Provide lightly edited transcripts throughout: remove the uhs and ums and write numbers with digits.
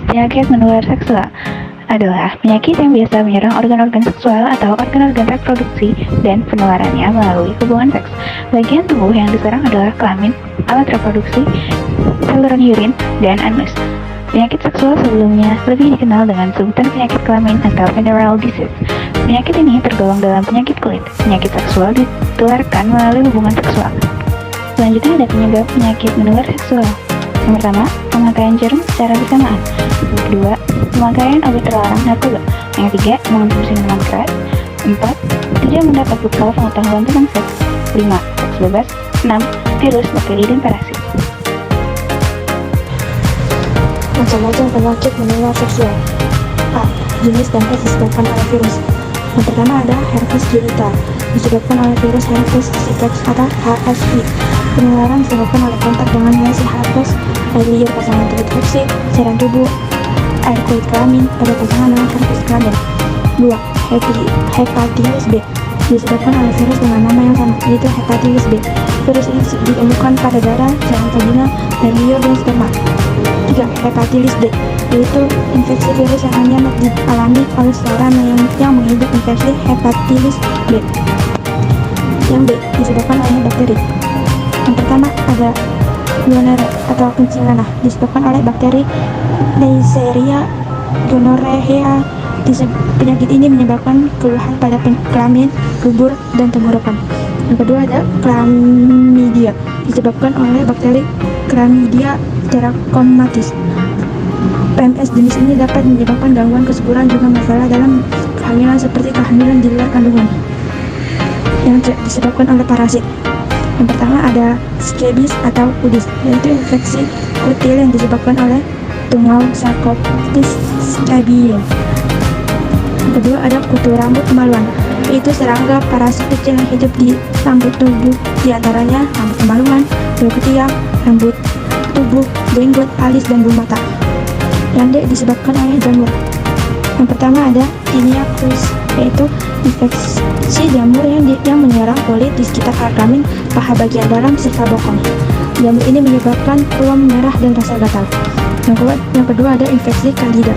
Penyakit menular seksual adalah penyakit yang biasa menyerang organ-organ seksual atau organ-organ reproduksi dan penularannya melalui hubungan seks. Bagian tubuh yang diserang adalah kelamin, alat reproduksi, saluran urin, dan anus. Penyakit seksual sebelumnya lebih dikenal dengan sebutan penyakit kelamin atau venereal disease. Penyakit ini tergolong dalam penyakit kulit. Penyakit seksual ditularkan melalui hubungan seksual. Selanjutnya ada penyebab penyakit menular seksual. Yang pertama, pemakaian jarum secara bersamaan. Yang kedua, pemakaian obat terlarang narkoba. Yang ketiga, mengonsumsi minuman keras. 4. Tidak mendapat bekal pengetahuan tentang seks. 5. Seks bebas. 6. Virus, bakteri, dan parasit. Macam-macam penyakit menular seksual. A. Jenis dan disebabkan oleh virus. Yang pertama ada herpes genital, disebabkan oleh virus herpes simplex atau HSV. Penularan disebabkan oleh kontak dengan lesi herpes, air liur pasangan terinfeksi, cairan tubuh, air kulit kelamin pada pasangan dengan herpes kelamin. 2. Hepatitis B, disebabkan oleh virus dengan nama yang sama, yaitu hepatitis B. Virus ini ditemukan pada darah, cairan vagina, air liur, dan sperma. 3. Hepatitis D, yaitu infeksi virus yang hanya dialami oleh seseorang yang mengidap infeksi hepatitis B. Yang B disebabkan oleh bakteri. Yang pertama ada gonorrhea atau kencing nanah, disebabkan oleh bakteri Neisseria gonorrhea. Penyakit ini menyebabkan keluhan pada kelamin, dubur, dan tenggorokan. Yang kedua ada chlamydia, disebabkan oleh bakteri Chlamydia trachomatis. PMS jenis ini dapat menyebabkan gangguan kesuburan juga masalah dalam kehamilan seperti kehamilan di luar kandungan yang disebabkan oleh parasit. Yang pertama ada scabies atau kudis, yaitu infeksi kutil yang disebabkan oleh tungau Sarcoptes scabiei. Yang kedua ada kutu rambut kemaluan, yaitu serangga parasit kecil yang hidup di rambut tubuh, diantaranya rambut kemaluan, bulu ketiak, rambut tubuh, jenggot, alis, dan bulu mata. Yang D disebabkan oleh jamur. Yang pertama ada Tinea crus, yaitu infeksi jamur yang menyerang kulit di sekitar alat kelamin, paha bagian dalam, serta bokong. Jamur ini menyebabkan ruam merah dan rasa gatal. Yang kedua ada infeksi candida,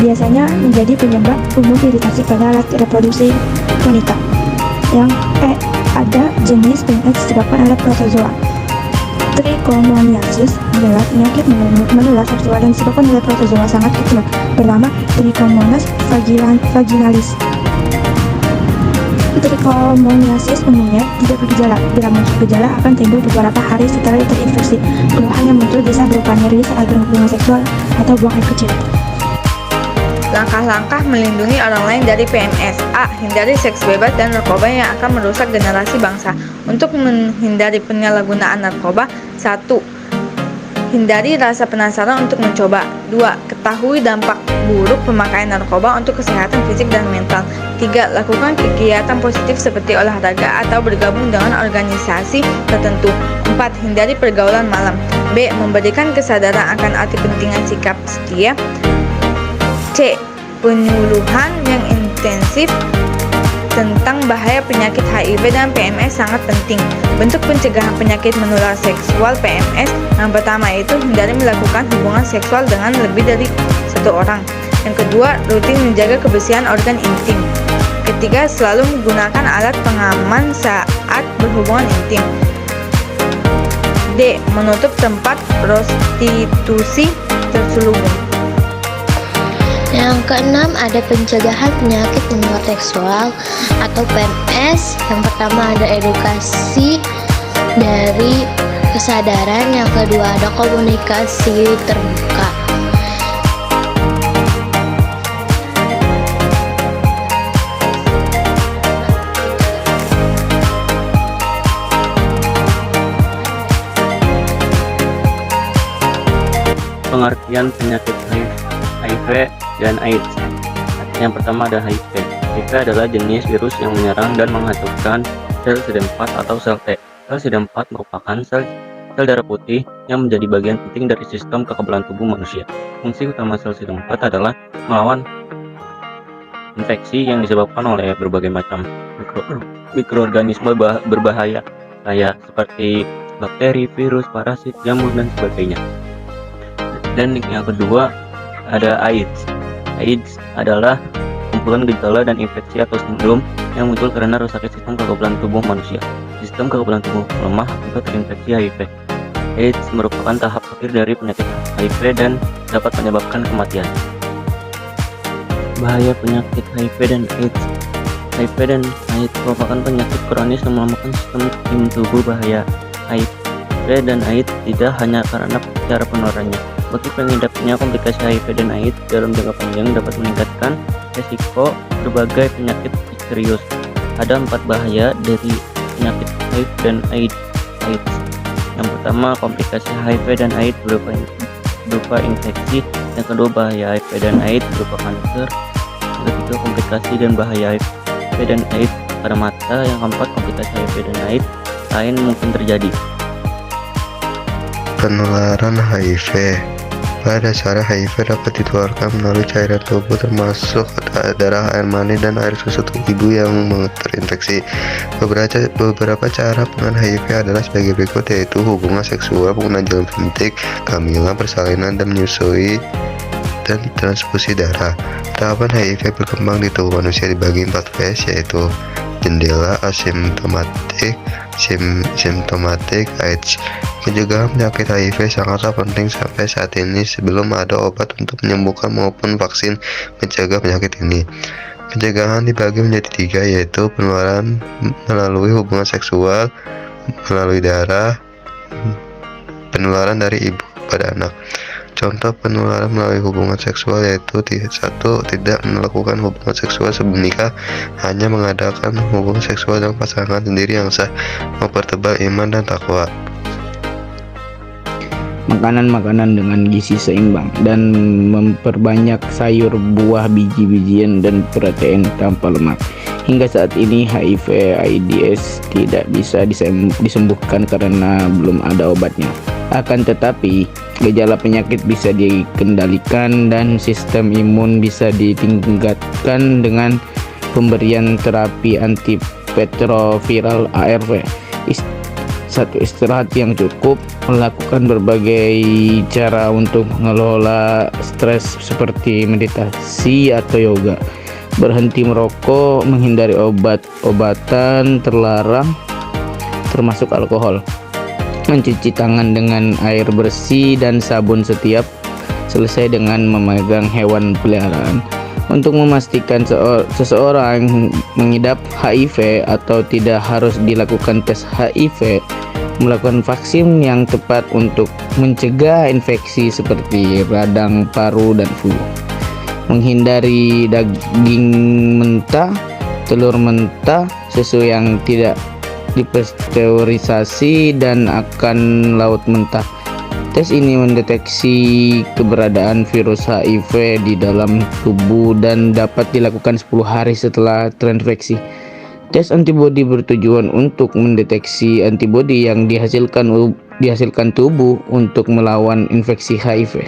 biasanya menjadi penyebab umum iritasi pada alat reproduksi wanita. Yang E ada jenis PMS disebabkan oleh protozoa. Trichomoniasis adalah penyakit menular seksual dan disebabkan oleh protozoa sangat kecil bernama Trichomonas vaginalis. Trichomoniasis umumnya tidak bergejala. Bila muncul gejala akan timbul beberapa hari setelah terinfeksi. Keluhan yang muncul bisa berupa nyeri saat berhubungan seksual atau buang air kecil. Langkah-langkah melindungi orang lain dari PMS. A. Hindari seks bebas dan narkoba yang akan merusak generasi bangsa. Untuk menghindari penyalahgunaan narkoba, 1. Hindari rasa penasaran untuk mencoba. 2. Ketahui dampak buruk pemakaian narkoba untuk kesehatan fisik dan mental. 3. Lakukan kegiatan positif seperti olahraga atau bergabung dengan organisasi tertentu. 4. Hindari pergaulan malam. B. Memberikan kesadaran akan arti pentingnya sikap setia. C. Penyuluhan yang intensif tentang bahaya penyakit HIV dan PMS sangat penting. Bentuk pencegahan penyakit menular seksual PMS yang pertama itu hindari melakukan hubungan seksual dengan lebih dari satu orang. Yang kedua, rutin menjaga kebersihan organ intim. Ketiga, selalu menggunakan alat pengaman saat berhubungan intim. D. Menutup tempat prostitusi terselubung. Yang keenam ada pencegahan penyakit menular seksual atau PMS. Yang pertama ada edukasi dari kesadaran, yang kedua ada komunikasi terbuka. Pengertian penyakit HIV dan AIDS. Yang pertama ada HIV. HIV adalah jenis virus yang menyerang dan menghancurkan sel CD4 atau sel T. Sel CD4 merupakan sel darah putih yang menjadi bagian penting dari sistem kekebalan tubuh manusia. Fungsi utama sel CD4 adalah melawan infeksi yang disebabkan oleh berbagai macam mikroorganisme berbahaya seperti bakteri, virus, parasit, jamur, dan sebagainya. Dan yang kedua ada AIDS. AIDS adalah kumpulan gejala dan infeksi atau sindrom yang muncul karena rusaknya sistem kekebalan tubuh manusia. Sistem kekebalan tubuh lemah akibat terinfeksi HIV. AIDS merupakan tahap akhir dari penyakit HIV dan dapat menyebabkan kematian. Bahaya penyakit HIV dan AIDS. HIV dan AIDS merupakan penyakit kronis yang melemahkan sistem imun tubuh. Bahaya HIV dan AIDS tidak hanya karena cara penularannya. Bagi pengidapnya, komplikasi HIV dan AIDS dalam jangka panjang dapat meningkatkan resiko berbagai penyakit misterius. Ada 4 bahaya dari penyakit HIV dan AIDS. Yang pertama, komplikasi HIV dan AIDS berupa infeksi. Yang kedua, bahaya HIV dan AIDS berupa kanker. Yang ketiga, komplikasi dan bahaya HIV dan AIDS pada mata. Yang keempat, komplikasi HIV dan AIDS lain mungkin terjadi. Penularan HIV. Pada dasarnya HIV dapat ditularkan melalui cairan tubuh termasuk darah, air mani, dan air susu ibu yang terinfeksi. Beberapa cara penularan HIV adalah sebagai berikut, yaitu hubungan seksual, penggunaan jarum suntik, kehamilan, persalinan, dan menyusui, dan transfusi darah. Tahapan HIV berkembang di tubuh manusia dibagi 4 fase, yaitu jendela asimptomatik, simptomatik, AIDS. Pencegahan penyakit HIV sangatlah penting sampai saat ini sebelum ada obat untuk menyembuhkan maupun vaksin mencegah penyakit ini. Pencegahan dibagi menjadi 3, yaitu penularan melalui hubungan seksual, melalui darah, penularan dari ibu pada anak. Contoh penularan melalui hubungan seksual yaitu 1. Tidak melakukan hubungan seksual sebelum nikah, hanya mengadakan hubungan seksual dengan pasangan sendiri yang sah, mempertebal iman dan takwa. Makanan-makanan dengan gizi seimbang dan memperbanyak sayur, buah, biji-bijian, dan protein tanpa lemak. Hingga saat ini HIV/AIDS tidak bisa disembuhkan karena belum ada obatnya. Akan tetapi, gejala penyakit bisa dikendalikan dan sistem imun bisa ditingkatkan dengan pemberian terapi antiretroviral ARV. Istirahat yang cukup, melakukan berbagai cara untuk mengelola stres seperti meditasi atau yoga, berhenti merokok, menghindari obat-obatan terlarang termasuk alkohol, mencuci tangan dengan air bersih dan sabun setiap selesai dengan memegang hewan peliharaan. Untuk memastikan seseorang mengidap HIV atau tidak harus dilakukan tes HIV, melakukan vaksin yang tepat untuk mencegah infeksi seperti radang paru dan flu, menghindari daging mentah, telur mentah, susu yang tidak dipasteurisasi, dan akan laut mentah. Tes ini mendeteksi keberadaan virus HIV di dalam tubuh dan dapat dilakukan 10 hari setelah terinfeksi. Tes antibodi bertujuan untuk mendeteksi antibodi yang dihasilkan tubuh untuk melawan infeksi HIV.